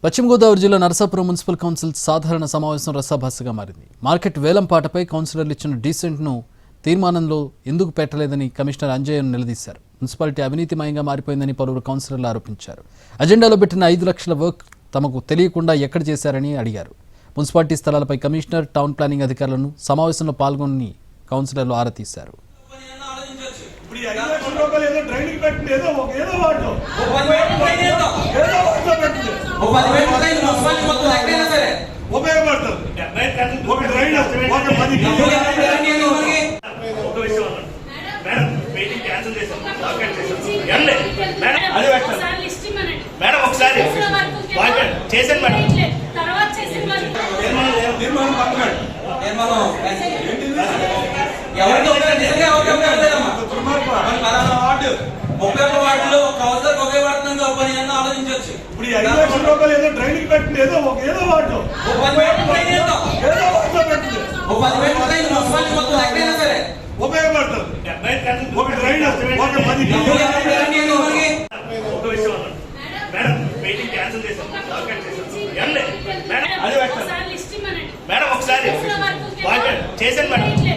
పశ్చిమ గోదావరి జిల్లా Narasapuram municipal council సాధారణ సమావేశం రసాభాసగా మారింది. మార్కెట్ వేలంపాటపై కౌన్సిలర్లు ఇచ్చిన డీసెంట్ను తీర్మానంలో ఎందుకు పెట్టలేదని కమిషనర్ అంజయ్యను నిలదీశారు. మున్సిపాలిటీ అవినీతిమయంగా మారిపోయిందని పలువురు కౌన్సిలర్లు ఆరోపించారు. అజెండాలో పెట్టిన 5 లక్షల వర్క్ తమకు తెలియకుండా ఎక్కడ చేశారని అడిగారు. మున్సిపాలిటీ స్థలాలపై కమిషనర్, టౌన్ ప్లానింగ్ అధికారులను సమావేశంలో పాల్గొని కౌన్సిలర్లు ఆరా తీశారు. మేడం ఒకసారి చేశాను మేడం వార్డులో కౌన్సిలర్ ఉపయోగపడుతుంది. ఒక 10 ఏళ్ళ ఆలోచించవచ్చు. ఇప్పుడు 5 లక్షల రూపాయలు ఏదో డ్రైనింగ్ పెట్టింది, ఏదో వార్డు ఉపయోగపడుతుంది. ఒక డ్రైన్ ఒక 10 మేడం మీటింగ్ క్యాన్సిల్ చేశాం. మేడం ఒకసారి చేశాను మేడం